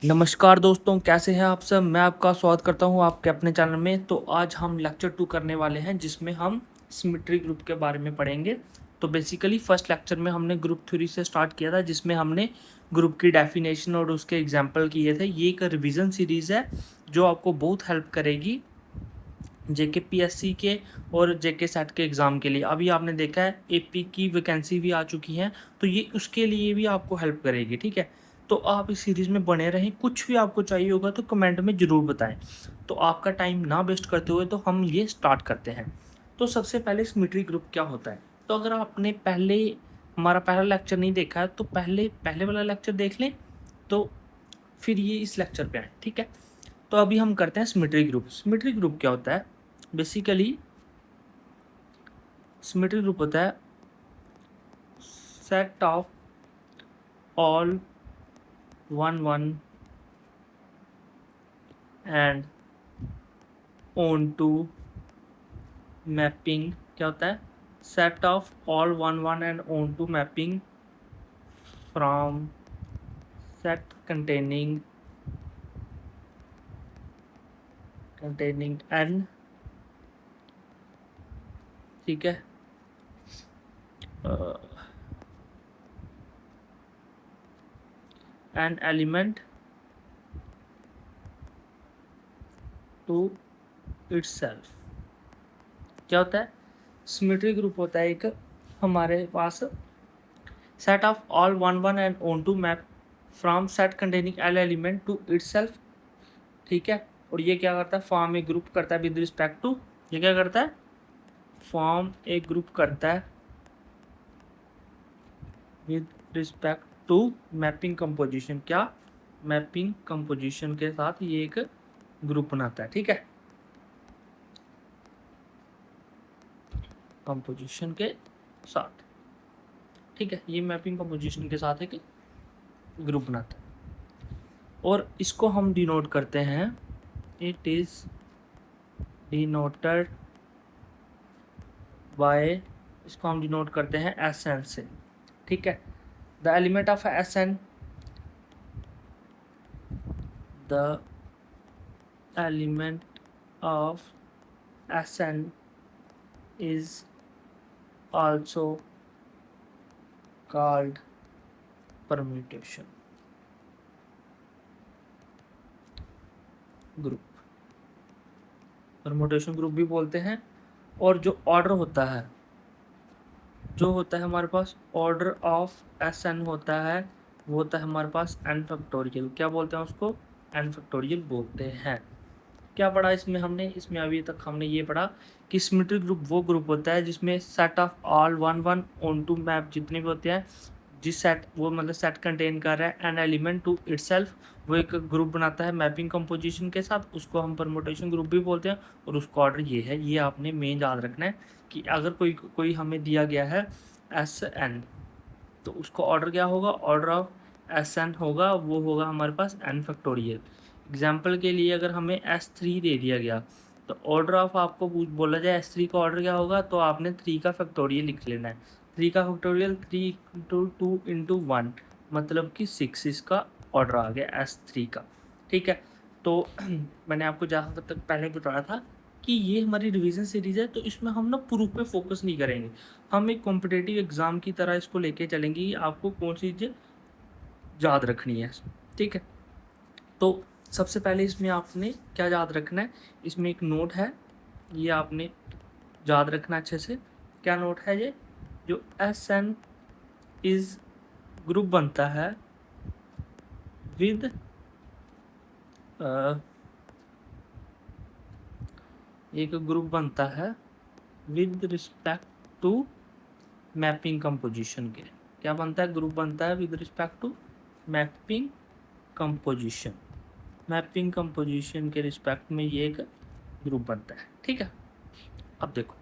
नमस्कार दोस्तों, कैसे हैं आप सब। मैं आपका स्वागत करता हूं आपके अपने चैनल में। तो आज हम लेक्चर 2 करने वाले हैं जिसमें हम सिमेट्री ग्रुप के बारे में पढ़ेंगे। तो बेसिकली फर्स्ट लेक्चर में हमने ग्रुप थ्योरी से स्टार्ट किया था जिसमें हमने ग्रुप की डेफिनेशन और उसके एग्जाम्पल किए थे। ये एक रिवीजन सीरीज़ है जो आपको बहुत हेल्प करेगी जेके पीएससी के और जेके सेट के एग्ज़ाम के लिए। अभी आपने देखा है एपी की वैकेंसी भी आ चुकी है, तो ये उसके लिए भी आपको हेल्प करेगी। ठीक है, तो आप इस सीरीज़ में बने रहें। कुछ भी आपको चाहिए होगा तो कमेंट में ज़रूर बताएं। तो आपका टाइम ना वेस्ट करते हुए तो हम ये स्टार्ट करते हैं। तो सबसे पहले सिमेट्री ग्रुप क्या होता है। तो अगर आपने पहले हमारा पहला लेक्चर नहीं देखा है तो पहले पहले वाला लेक्चर देख लें, तो फिर ये इस लेक्चर पे आए। ठीक है, तो अभी हम करते हैं सिमेट्री ग्रुप। सिमेट्री ग्रुप क्या होता है। बेसिकली सिमेट्री ग्रुप होता है set of all 1 1 and on to mapping. क्या होता है, set of all 1 1 and on to mapping from set containing n. ठीक है, एन एलिमेंट टू इटसेल्फ। क्या होता है, सिमेट्री ग्रुप होता है एक हमारे पास set of all 1 1 and on to map from set containing L element to itself. ठीक है, और ये क्या करता है, फॉर्म ए ग्रुप करता है विद रिस्पेक्ट टू। ये क्या करता है, फॉर्म ए ग्रुप करता है with respect to mapping composition. क्या, मैपिंग कंपोजिशन के साथ ये एक ग्रुप बनाता है। ठीक है, कंपोजिशन के साथ। ठीक है, ये मैपिंग कंपोजिशन के साथ एक ग्रुप बनाता है और इसको हम डिनोट करते हैं, इट इज डिनोटेड बाय, इसको हम डिनोट करते हैं एस एन से। ठीक है, the element of S n, the element of S n is also called permutation group. Permutation group भी बोलते हैं। और जो ऑर्डर होता है, जो होता है हमारे पास ऑर्डर ऑफ एस एन होता है, वो होता है हमारे पास एन फैक्टोरियल। क्या बोलते हैं उसको, एन फैक्टोरियल बोलते हैं। क्या पढ़ा इसमें हमने, इसमें अभी तक हमने ये पढ़ा कि सिमेट्री ग्रुप वो ग्रुप होता है जिसमें set of all 1 1 on to map जितने भी होते हैं, जिस सेट वो मतलब सेट कंटेन कर रहा है एन एलिमेंट टू इटसेल्फ, वो एक ग्रुप बनाता है मैपिंग कंपोजिशन के साथ, उसको हम परम्यूटेशन ग्रुप भी बोलते हैं। और उसका ऑर्डर ये है, ये आपने मेन याद रखना है कि अगर कोई कोई हमें दिया गया है एस एन, तो उसका ऑर्डर क्या होगा, ऑर्डर ऑफ एस एन होगा, वो होगा हमारे पास एन फैक्टोरियल। एग्जाम्पल के लिए अगर हमें S3 दे दिया गया तो ऑर्डर ऑफ आपको बोला जाए S3 का ऑर्डर क्या होगा, तो आपने 3 का फैक्टोरियल लिख लेना है। 3 का फैक्टोरियल 3 × 2 × 1, मतलब कि 6 इसका ऑर्डर आ गया S3 का। ठीक है, तो मैंने आपको जहाँ तक पहले बताया था कि ये हमारी रिवीजन सीरीज़ है, तो इसमें हम ना प्रूफ पे फोकस नहीं करेंगे। हम एक कॉम्पिटेटिव एग्ज़ाम की तरह इसको लेके चलेंगे कि आपको कौन सी चीज़ याद रखनी है। ठीक है, तो सबसे पहले इसमें आपने क्या याद रखना है, इसमें एक नोट है, ये आपने याद रखना अच्छे से। क्या नोट है ये, जो एस एन इज ग्रुप बनता है विद एक ग्रुप बनता है with respect to mapping composition के। क्या बनता है, ग्रुप बनता है with respect to mapping composition. Mapping composition के रिस्पेक्ट में ये एक ग्रुप बनता है। ठीक है, अब देखो,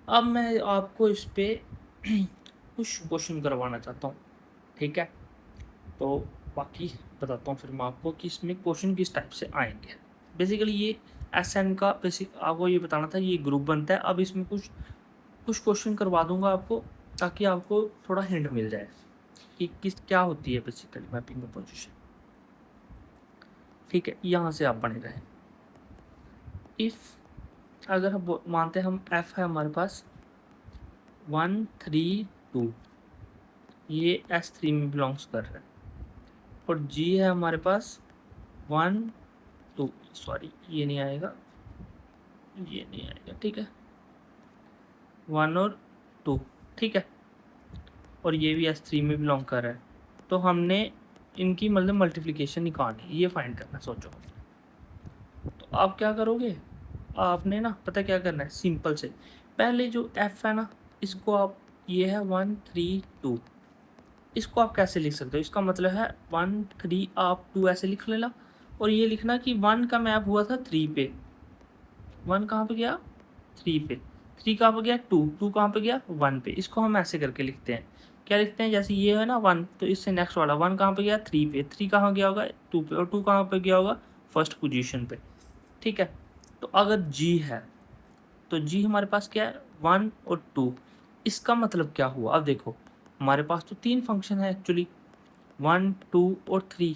अब मैं आपको इस पे कुछ क्वेश्चन करवाना चाहता हूँ। ठीक है, तो बाकी बताता हूँ फिर मैं आपको कि इसमें क्वेश्चन किस टाइप से आएंगे। बेसिकली ये एस एन का बेसिक आपको ये बताना था, ये ग्रुप बनता है। अब इसमें कुछ कुछ क्वेश्चन करवा दूंगा आपको ताकि आपको थोड़ा हिंट मिल जाए कि किस क्या होती है बेसिकली मैपिंग कंपोजिशन। ठीक है, यहाँ से आप बने रहें। इफ़ अगर हम मानते हैं हम एफ है हमारे पास 1 3 2, ये S3 में बिलोंग्स कर रहा है, और जी है हमारे पास 1 2, सॉरी ये नहीं आएगा, ये नहीं आएगा, ठीक है, 1 और 2, ठीक है, और ये भी S3 में बिलोंग कर रहा है। तो हमने इनकी मतलब मल्टीप्लिकेशन निकालनी है, ये फाइंड करना। सोचो तो आप क्या करोगे, आपने ना पता क्या करना है, सिंपल से पहले जो f है ना, इसको आप, ये है 1 3 2, इसको आप कैसे लिख सकते हो, इसका मतलब है 1 3 आप 2 ऐसे लिख लेना, और ये लिखना कि 1 का मैप हुआ था 3 पे, 1 कहाँ पे गया 3 पे, 3 कहाँ पे गया 2, 2 कहाँ पे गया 1 पे। इसको हम ऐसे करके लिखते हैं, क्या लिखते हैं, जैसे ये है ना 1, तो इससे नेक्स्ट वाला 1 कहाँ पे गया 3 पे, 3 कहाँ गया होगा 2 पे, और 2 कहाँ पे गया होगा फर्स्ट पोजीशन पे, ठीक है। तो अगर जी है तो जी हमारे पास क्या है 1 और 2, इसका मतलब क्या हुआ, अब देखो हमारे पास तो 3 फंक्शन है एक्चुअली, 1 2 और 3।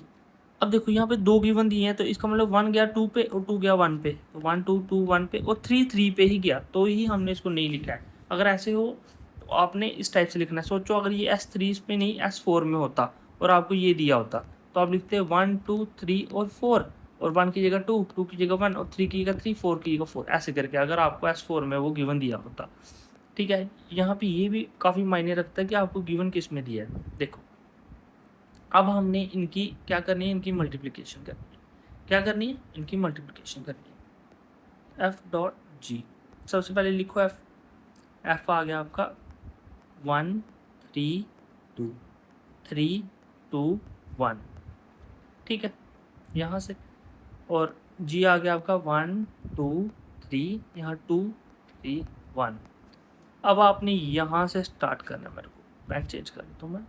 अब देखो यहाँ पे 2 गिवन दिए हैं, तो इसका मतलब 1 गया 2 पे और 2 गया 1 पे, तो 1 2 2 1 पे और 3 3 पे ही गया, तो ही हमने इसको नहीं लिखा है। अगर ऐसे हो तो आपने इस टाइप से लिखना है। सोचो अगर ये S3 पे नहीं S4 में होता और आपको ये दिया होता, तो आप लिखते 1 2 3 और 4, और 1 की जगह 2, 2 की जगह 1, और 3 की जगह 3, 4 की जगह 4, ऐसे करके अगर आपको S4 में वो गिवन दिया होता, ठीक है। यहाँ पे ये भी काफ़ी मायने रखता है कि आपको गिवन किस में दिया है। देखो अब हमने इनकी क्या करनी है, इनकी मल्टीप्लिकेशन करनी है। क्या करनी है, इनकी मल्टीप्लिकेशन करनी है। एफ डॉट जी, सबसे पहले लिखो एफ, एफ आ गया आपका 1 3 2 3 2 1, ठीक है, यहाँ से, और जी आ गया आपका 1 2 3, यहाँ 2 3 1। अब आपने यहाँ से स्टार्ट करना है, मेरे को पेन चेंज कर देता हूँ मैं,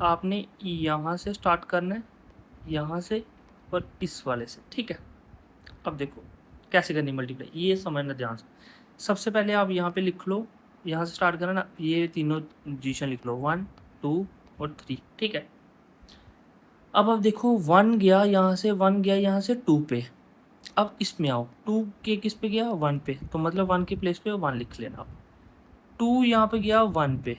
आपने यहाँ से स्टार्ट करना है, यहाँ से और इस वाले से, ठीक है। अब देखो कैसे करनी मल्टीप्लाई, ये समझना ध्यान से। सबसे पहले आप यहाँ पे लिख लो, यहाँ से स्टार्ट करना ना, ये तीनों पोजीशन लिख लो 1 2 और 3, ठीक है। अब देखो 1 गया यहाँ से, 1 गया यहाँ से 2 पे, अब इसमें आओ 2 के किस पे गया 1 पे, तो मतलब 1 के प्लेस पे 1 लिख लेना आप। 2 यहाँ पे गया 1 पे,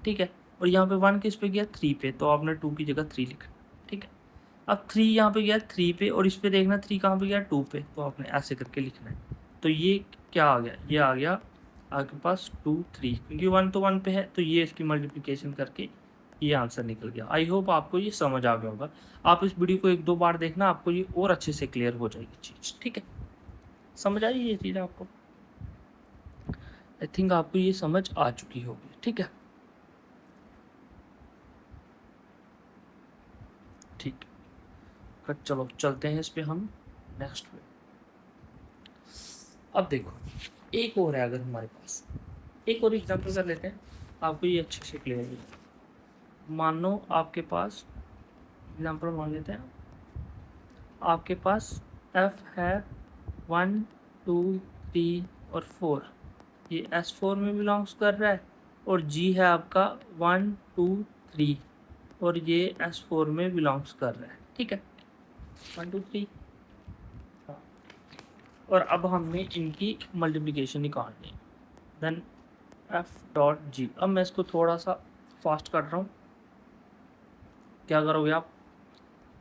ठीक है, और यहाँ पे 1 किस पे गया 3 पे, तो आपने 2 की जगह 3 लिखना, ठीक है। अब 3 यहाँ पे गया 3 पे, और इस पे देखना 3 कहाँ पे गया 2 पे, तो आपने ऐसे करके लिखना है। तो ये क्या आ गया, ये आ गया आपके पास 2 3, क्योंकि 1 तो 1 पे है, तो ये इसकी मल्टीप्लिकेशन करके ये आंसर निकल गया। आई होप आपको ये समझ आ गया होगा। आप इस वीडियो को 1-2 बार देखना, आपको ये और अच्छे से क्लियर हो जाएगी चीज़, ठीक है। समझ आई ये चीज़ आपको, आई थिंक आपको ये समझ आ चुकी होगी, ठीक है। ठीक है, फिर चलो चलते हैं इस पे हम नेक्स्ट पे। अब देखो एक और है, अगर हमारे पास एक और एग्जांपल कर लेते हैं, आपको ये अच्छे से क्लियर हो जाएगा। मान लो आपके पास एग्जांपल मान लेते हैं, आपके पास f है 1 2 3 और 4, ये S4 में बिलोंग्स कर रहा है, और g है आपका 1 2 3, और ये S4 में बिलोंग्स कर रहा है, ठीक है, 1 2 3। और अब हमने इनकी मल्टीप्लिकेशन निकालनी है, देन एफ डॉट जी। अब मैं इसको थोड़ा सा फास्ट कर रहा हूँ। क्या करोगे आप,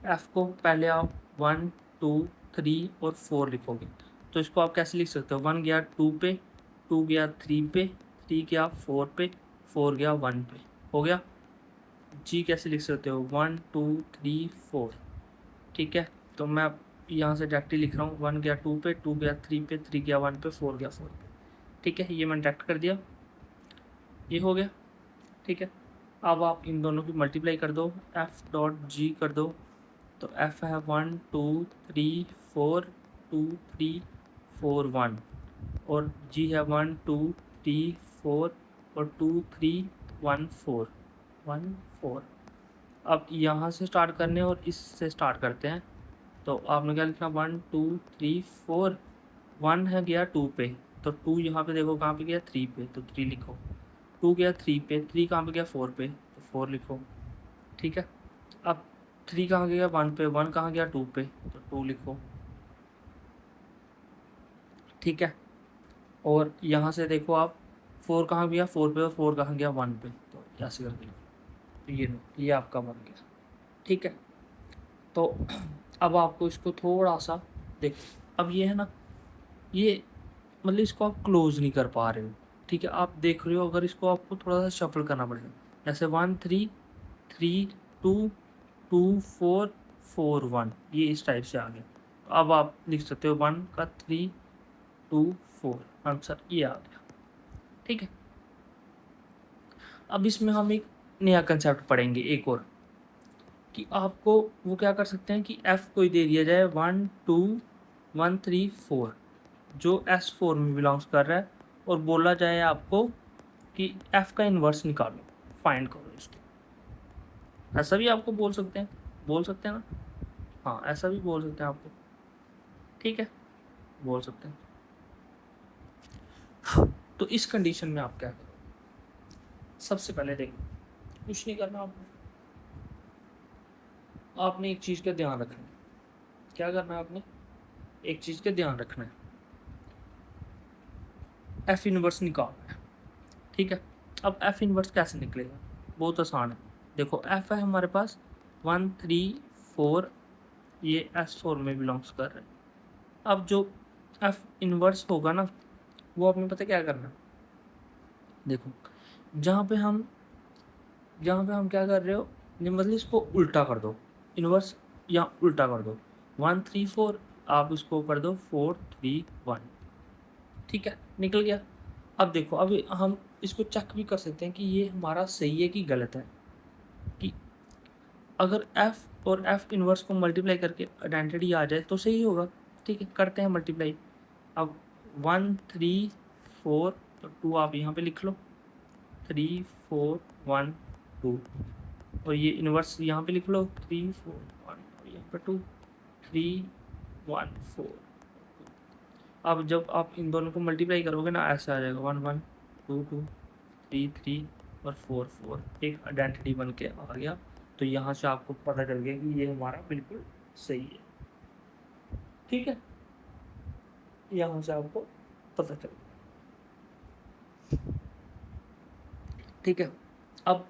एफ को पहले आप 1 2 3 और 4 लिखोगे, तो इसको आप कैसे लिख सकते हो, 1 गया 2 पे, 2 गया 3 पे, 3 गया 4 पे, 4 गया 1 पे, हो गया। जी कैसे लिख सकते हो, 1 2 3 4, ठीक है। तो मैं यहाँ से डायरेक्टली लिख रहा हूँ, 1 गया 2 पे, 2 गया 3 पे, 3 गया 1 पे, 4 गया 4 पे, ठीक है। ये मैंने डायरेक्ट कर दिया, ये हो गया, ठीक है। अब आप इन दोनों की मल्टीप्लाई कर दो, एफ डॉट जी कर दो, तो एफ है 1 2 3 4 2 3 4 1, और जी है 1 2 3 4 और 2 3 1 4 1 4। अब यहाँ से स्टार्ट करने और इससे स्टार्ट करते हैं, तो आपने क्या लिखना, 1 2 3 4, 1 है गया 2 पे, तो 2 यहाँ पे देखो कहाँ पे गया 3 पे, तो 3 लिखो। 2 गया 3 पे, 3 कहाँ पे गया 4 पे, तो 4 लिखो, ठीक है। अब 3 कहाँ गया 1 पे, 1 कहाँ गया 2 पे, तो 2 लिखो। ठीक है, और यहाँ से देखो आप 4 कहाँ गया 4 पे, और 4 कहाँ गया 1 पे, तो ऐसे करके लिखो। तो ये लो, ये आपका बन गया। ठीक है, तो अब आपको इसको थोड़ा सा देखो, अब ये है ना, ये मतलब इसको आप क्लोज नहीं कर पा रहे हो। ठीक है, आप देख रहे हो, अगर इसको आपको थोड़ा सा शफल करना पड़ेगा, जैसे 1 3 3 2 2 4 4 1, ये इस टाइप से आ गया। तो अब आप लिख सकते हो 1 का 3 2 4, आंसर ये आ गया। ठीक है, अब इसमें हम एक नया कंसेप्ट पढ़ेंगे एक और, कि आपको वो क्या कर सकते हैं कि f कोई दे दिया जाए 1 2 1 3 4, जो S4 में बिलोंग्स कर रहा है, और बोला जाए आपको कि f का इन्वर्स निकालो, फाइंड करो इसको। ऐसा भी आपको बोल सकते हैं ना, हाँ ऐसा भी बोल सकते हैं आपको। ठीक है, बोल सकते हैं। तो इस कंडीशन में आप क्या करो, सबसे पहले देखो, कुछ नहीं करना आपने एक चीज़ का ध्यान रखना है। क्या करना है आपने, एक चीज़ का ध्यान रखना है, एफ इनवर्स निकालना है। ठीक है, अब एफ इनवर्स कैसे निकलेगा, बहुत आसान है। देखो एफ है हमारे पास 1 3 4, ये S4 में बिलोंग्स कर रहे हैं। अब जो एफ इनवर्स होगा ना, वो आपने पता क्या करना, देखो जहाँ पे हम क्या कर रहे हो, ये मतलब इसको उल्टा कर दो, इनवर्स यहाँ उल्टा कर दो, 1 3 4, आप इसको कर दो 4 3 1। ठीक है, निकल गया। अब देखो, अभी हम इसको चेक भी कर सकते हैं कि ये हमारा सही है कि गलत है, कि अगर f और f इनवर्स को मल्टीप्लाई करके आइडेंटिटी आ जाए तो सही होगा। ठीक है, करते हैं मल्टीप्लाई। अब 1 3 4, तो 2 आप यहाँ पे लिख लो, 3 4 1 2, और ये इनवर्स यहाँ पे लिख लो 3 4 1, और यहाँ पे 2 3 1 4। अब जब आप इन दोनों को मल्टीप्लाई करोगे ना, ऐसे आ जाएगा 1 1 2 2 3 3 और 4 4, एक आइडेंटिटी बन के आ गया। तो यहाँ से आपको पता चल गया कि ये हमारा बिल्कुल सही है। ठीक है, यहाँ से आपको पता चल गया। ठीक है, अब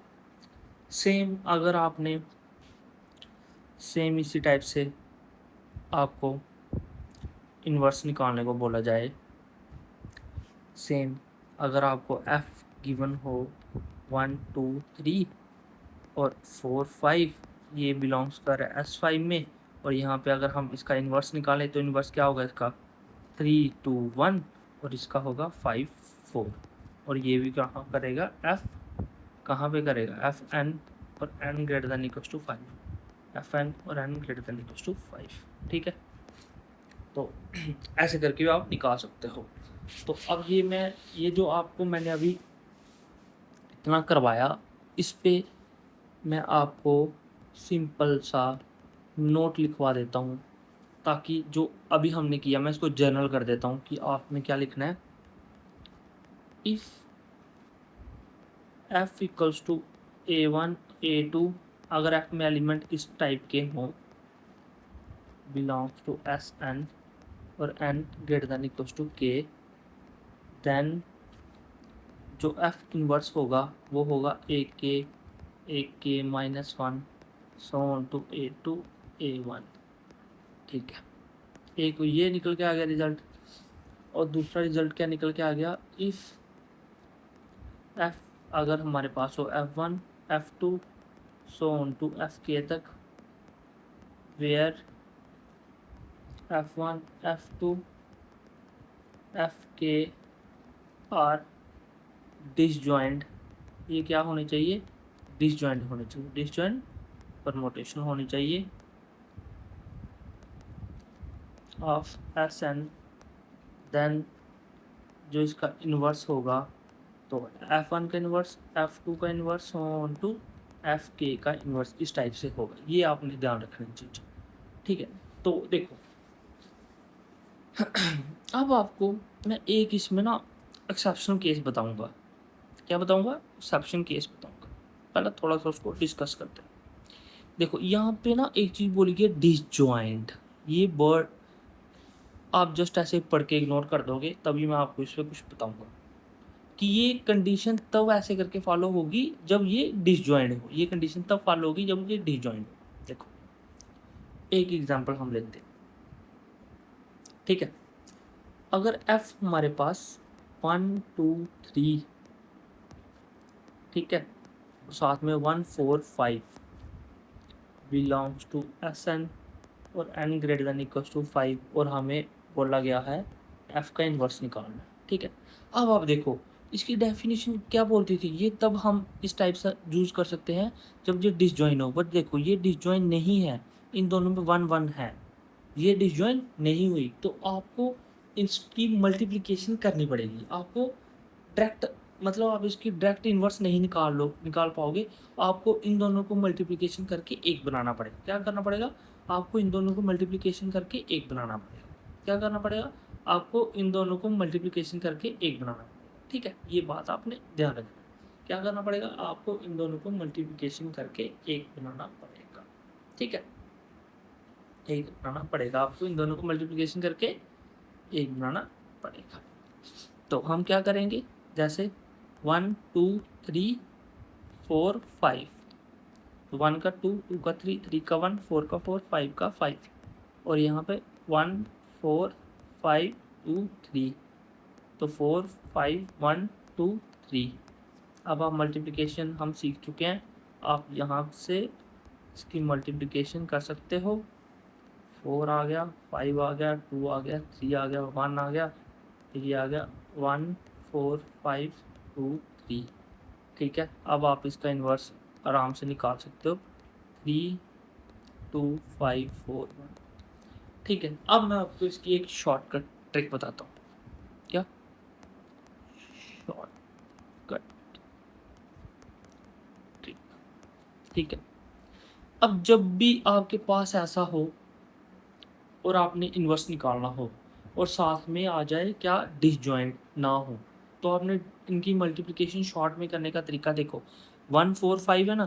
अगर आपने सेम इसी टाइप से आपको इन्वर्स निकालने को बोला जाए, सेम अगर आपको f गिवन हो 1 2 3 और 4 5, ये बिलोंग्स कर S5 में, और यहाँ पे अगर हम इसका इन्वर्स निकालें तो इन्वर्स क्या होगा इसका 3 2 1, और इसका होगा 5 4, और ये भी कहाँ करेगा f, कहाँ पे करेगा Fn और n greater than equals to 5, Fn और n greater than equals to 5। ठीक है, तो ऐसे करके भी आप निकाल सकते हो। तो अब ये जो आपको मैंने अभी इतना करवाया, इस पे मैं आपको सिंपल सा नोट लिखवा देता हूँ, ताकि जो अभी हमने किया मैं इसको जर्नल कर देता हूँ कि आपने क्या लिखना है। If f equals to a1 a2, अगर f में एलिमेंट इस टाइप के हों, बिलोंग्स टू Sn और n greater than equals to k, then जो f इनवर्स होगा वो होगा a k minus 1 so on to a2 a1। ठीक है, एक ये निकल के आ गया रिजल्ट, और दूसरा रिजल्ट क्या निकल के आ गया, इफ़ f अगर हमारे पास हो f1 f2 so on to fk तक, where f1 f2 fk are disjoint, ये क्या होने चाहिए, डिसजॉइंट होने चाहिए, डिसजॉइंट परमोटेशन होनी चाहिए ऑफ Sn, देन जो इसका इन्वर्स होगा, तो f1 का इन्वर्स f2 का इन्वर्स ऑन टू fk का इन्वर्स, इस टाइप से होगा। ये आपने ध्यान रखनी चीज़। ठीक है, तो देखो अब आपको मैं एक इसमें ना एक्सेप्शनल केस बताऊंगा। क्या बताऊंगा, एक्सेप्शन केस बताऊंगा। पहले थोड़ा सा उसको डिस्कस करते हैं। देखो यहाँ पे ना एक चीज़ बोली गई डिसजॉइंट, ये वर्ड आप जस्ट ऐसे पढ़ के इग्नोर कर दोगे, तभी मैं आपको इस पर कुछ बताऊंगा कि ये कंडीशन तब ऐसे करके फॉलो होगी जब ये डिसजॉइंट हो। ये कंडीशन तब फॉलो होगी जब ये डिसजॉइंट हो। देखो एक एग्जांपल हम लेते हैं, ठीक है। अगर f हमारे पास 1 2 3, ठीक है, साथ में 1 4 5 बिलोंग्स टू Sn और n greater than equals to 5 और हमें बोला गया है f का इन्वर्स निकालना है, ठीक है। अब आप देखो इसकी डेफिनेशन क्या बोलती थी, ये तब हम इस टाइप से यूज़ कर सकते हैं जब ये डिसजॉइन हो। बट देखो ये डिसजॉइन नहीं है, इन दोनों में 1 1 है, ये डिसजॉइन नहीं हुई, तो आपको इसकी मल्टीप्लिकेशन करनी पड़ेगी। आपको डायरेक्ट मतलब आप इसकी डायरेक्ट इन्वर्स नहीं निकाल पाओगे, आपको इन दोनों को मल्टीप्लिकेशन करके एक बनाना पड़ेगा। क्या करना पड़ेगा, आपको इन दोनों को मल्टीप्लिकेशन करके एक बनाना पड़ेगा। क्या करना पड़ेगा, आपको इन दोनों को मल्टीप्लिकेशन करके एक बनाना पड़ेगा, ठीक है। ये बात आपने ध्यान रखना। क्या करना पड़ेगा, आपको इन दोनों को मल्टीप्लिकेशन करके एक बनाना पड़ेगा, ठीक है। एक बनाना पड़ेगा, आपको इन दोनों को मल्टीप्लिकेशन करके एक बनाना पड़ेगा। तो हम क्या करेंगे, जैसे 1 2 3 4 5, तो 1 का 2 2 का 3 3 का 1 4 का 4 5 का 5, और यहाँ पे 1 4 5 2 3, तो 4 5 1 2 3। अब आप मल्टीप्लिकेशन हम सीख चुके हैं, आप यहाँ से इसकी मल्टीप्लिकेशन कर सकते हो। 4 आ गया, 5 आ गया, 2 आ गया, 3 आ गया, 1 आ गया, ये आ गया 1 4 5 2 3, ठीक है। अब आप इसका इन्वर्स आराम से निकाल सकते हो, 3 2 5 4 1, ठीक है। अब मैं आपको इसकी एक शॉर्टकट ट्रिक बताता हूँ। क्या शॉर्टकट ट्रिक, ठीक है। अब जब भी आपके पास ऐसा हो और आपने इन्वर्स निकालना हो और साथ में आ जाए क्या, डिसजॉइंट ना हो, तो आपने इनकी मल्टीप्लिकेशन शॉर्ट में करने का तरीका देखो। 1 4 5 है ना,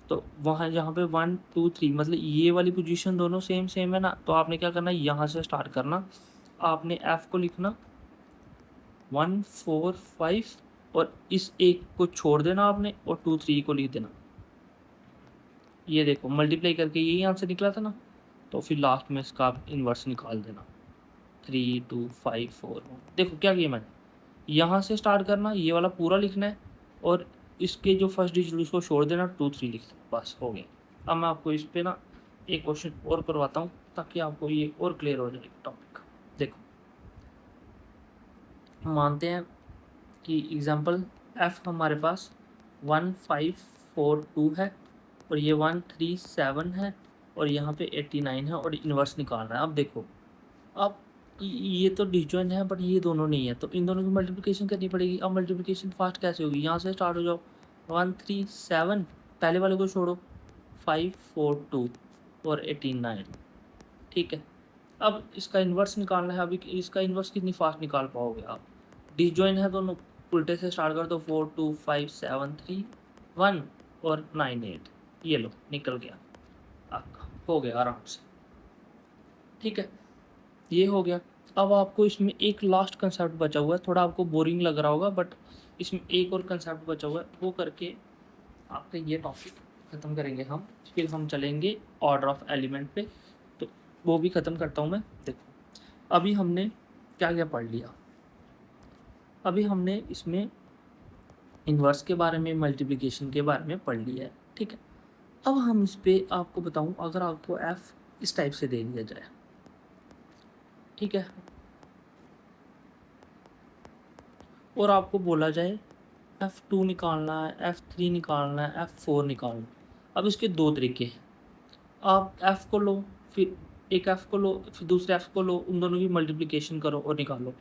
तो वहाँ जहाँ पे 1 2 3 मतलब ये वाली पोजीशन दोनों सेम सेम है ना, तो आपने क्या करना, यहाँ से स्टार्ट करना। आपने f को लिखना 1 4 5 और इस एक को छोड़ देना आपने और 2 3 को लिख देना। ये देखो मल्टीप्लाई करके यही आंसर निकला था ना, तो फिर लास्ट में इसका आप इन्वर्स निकाल देना, 3 2 5 4 1। देखो क्या किया मैंने, यहाँ से स्टार्ट करना, ये वाला पूरा लिखना है और इसके जो फर्स्ट डिजिट उसको छोड़ देना, 2 3 लिख देना, बस हो गया। अब मैं आपको इस पे ना एक क्वेश्चन और करवाता हूँ ताकि आपको ये और क्लियर हो जाए टॉपिक। देखो मानते हैं कि एग्जांपल f हमारे पास 1 5 4 2 है और ये 1 3 7 है और यहाँ पे 89 है और इन्वर्स निकालना है। अब देखो, अब ये तो डिसजॉइंट है बट ये दोनों नहीं है, तो इन दोनों की मल्टीप्लिकेशन करनी पड़ेगी। अब मल्टीप्लिकेशन फास्ट कैसे होगी, यहाँ से स्टार्ट हो जाओ, 1 3 7, पहले वाले को छोड़ो, 5 4 2 और 89, ठीक है। अब इसका इन्वर्स निकालना है। अभी इसका इन्वर्स कितनी फास्ट निकाल पाओगे आप, डिसजॉइंट है दोनों, उल्टे से स्टार्ट कर दो, 4 2 5 7 3 1 और 9 8, ये लो निकल गया आपका, हो गया आराम से, ठीक है। ये हो गया। अब आपको इसमें एक लास्ट कंसेप्ट बचा हुआ है, थोड़ा आपको बोरिंग लग रहा होगा बट इसमें एक और कंसेप्ट बचा हुआ है, वो करके आपका ये टॉपिक ख़त्म करेंगे हम। फिर हम चलेंगे ऑर्डर ऑफ एलिमेंट पे, तो वो भी ख़त्म करता हूँ मैं। देखो अभी हमने क्या क्या पढ़ लिया, अभी हमने इसमें इन्वर्स के बारे में, मल्टीप्लिकेशन के बारे में पढ़ लिया है, ठीक है। अब हम इस पर आपको बताऊँ, अगर आपको f इस टाइप से दे दिया जाए, ठीक है, और आपको बोला जाए F2 निकालना है, F3 निकालना है, F4 निकालना है। अब इसके दो तरीके हैं, आप F को लो, फिर एक F को लो, फिर दूसरे F को लो, उन दोनों की मल्टीप्लिकेशन करो और निकालो,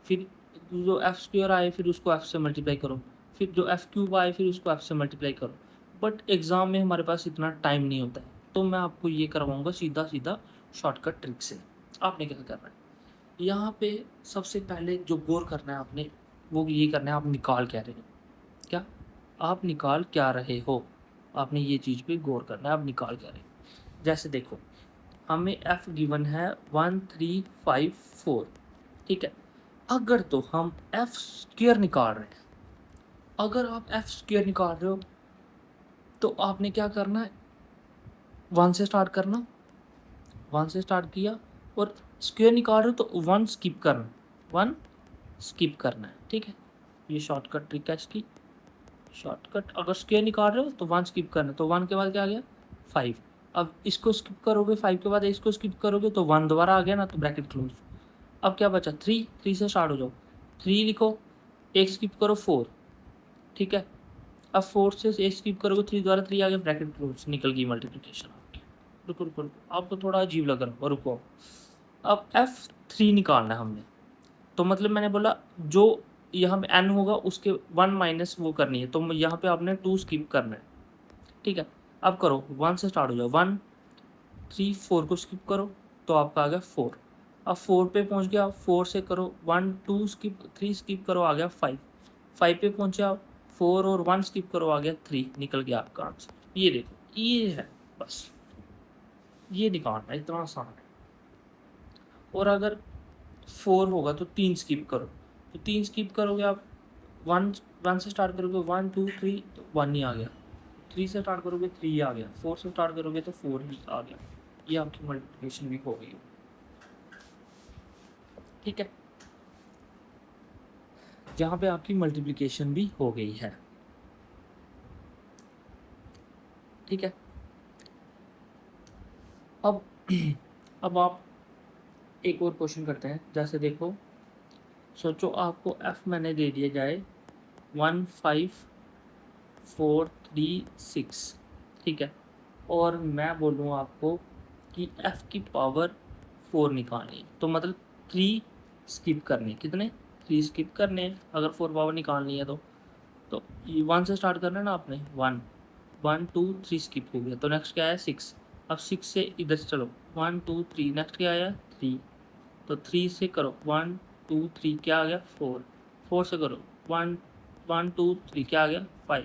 फिर जो F स्क्वायर आए फिर उसको F से मल्टीप्लाई करो, फिर जो F क्यूब आए फिर उसको F से मल्टीप्लाई करो। बट एग्ज़ाम में हमारे पास इतना टाइम नहीं होता है, तो मैं आपको ये करवाऊँगा सीधा सीधा शॉर्टकट ट्रिक से। आपने क्या करना है, यहाँ पे सबसे पहले जो गौर करना है आपने, वो ये करना है, आप निकाल क्या रहे हो, क्या आप निकाल क्या रहे हो, आपने ये चीज़ पे गौर करना है, आप निकाल क्या रहे हो। जैसे देखो हमें f गिवन है 1 3 5 4, ठीक है। अगर तो हम f स्क्वायर निकाल रहे हैं, अगर आप f स्क्वायर निकाल रहे हो तो आपने क्या करना है, 1 से स्टार्ट करना, 1 से स्टार्ट किया, और स्क्वायर निकाल रहे हो तो 1 स्किप करना, 1 स्किप करना है, ठीक है। ये शॉर्टकट ट्रिक है इसकी, शॉर्टकट। अगर स्क्वायर निकाल रहे हो तो 1 स्किप करना, तो 1 के बाद क्या आ गया 5। अब इसको स्किप करोगे, 5 के बाद इसको स्किप करोगे तो 1 दोबारा आ गया ना, तो ब्रैकेट क्लोज। अब क्या बचा 3, 3 से स्टार्ट हो जाओ, 3 लिखो, एक स्किप करो 4, ठीक है। अब 4 से एक स्किप करोगे 3 द्वारा 3 आ गया, ब्रैकेट क्लोज, निकल गई मल्टीप्लिकेशन आपकी। रुको रुको रुको, आपको थोड़ा अजीब लग रहा है, रुको। अब F3 निकालना है हमने, तो मतलब मैंने बोला जो यहाँ पे n होगा उसके 1 माइनस वो करनी है, तो यहाँ पे आपने 2 स्किप करना है, ठीक है। अब करो 1 से स्टार्ट हो जाओ, 1 3 4 को स्किप करो तो आपका आ गया 4। अब 4 पे पहुँच गया, 4 से करो 1 2 स्किप, 3 स्किप करो आ गया 5, 5 पे पहुँचा 4 और 1 स्किप करो आ गया 3, निकल गया आपका आंसर। ये देखो ये है, बस ये निकालना इतना आसान है। और अगर 4 होगा तो 3 स्किप करो, तो 3 स्किप करोगे आप, 1 से स्टार्ट करोगे 1 2 3 तो 1 ही आ गया, 3 से स्टार्ट करोगे 3 आ गया, 4 से स्टार्ट करोगे तो 4 ही आ गया। ये आपकी मल्टीप्लिकेशन भी हो गई, ठीक है। जहाँ पे आपकी मल्टीप्लिकेशन भी हो गई है, ठीक है। अब अब आप एक और क्वेश्चन करते हैं। जैसे देखो सोचो आपको f मैंने दे दिया जाए 1 5 4 3 6, ठीक है। और मैं बोलूँ आपको कि f की पावर 4 निकालनी है, तो मतलब 3 स्किप करने, कितने 3 स्किप करने हैं अगर 4 पावर निकालनी है तो 1 से स्टार्ट करना है ना आपने, 1 1 2 3 स्किप हो गया, तो नेक्स्ट क्या है 6। अब 6 से इधर से चलो 1 2 3, नेक्स्ट क्या आया 3, तो 3 से करो 1 2 3 क्या आ गया 4, 4 से करो 1 1 2 3 क्या आ गया 5,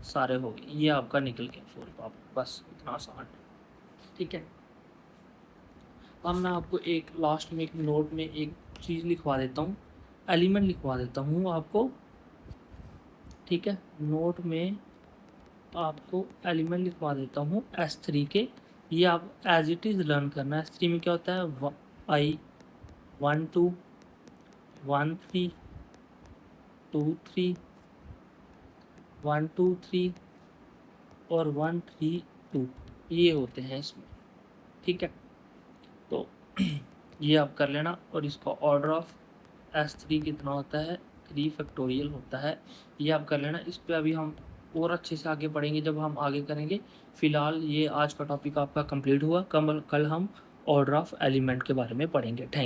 सारे हो गए, ये आपका निकल गया 4 पावर, बस इतना आसान है, ठीक है। अब मैं आपको एक लास्ट में एक नोट में एक चीज़ लिखवा देता हूँ, एलिमेंट लिखवा देता हूँ आपको, ठीक है। नोट में आपको एलिमेंट लिखवा देता हूँ S3 के, ये आप एज इट इज़ लर्न करना। S3 में क्या होता है I 1 2 1 3 2 3 1 2 3 और 1 3 2, ये होते हैं इसमें, ठीक है। तो ये आप कर लेना, और इसका ऑर्डर ऑफ S3 कितना होता है 3 फैक्टोरियल होता है, ये आप कर लेना। इस पर अभी हम और अच्छे से आगे पढ़ेंगे जब हम आगे करेंगे। फ़िलहाल ये आज का टॉपिक आपका कंप्लीट हुआ, कल हम ऑर्डर ऑफ एलिमेंट के बारे में पढ़ेंगे। थैंक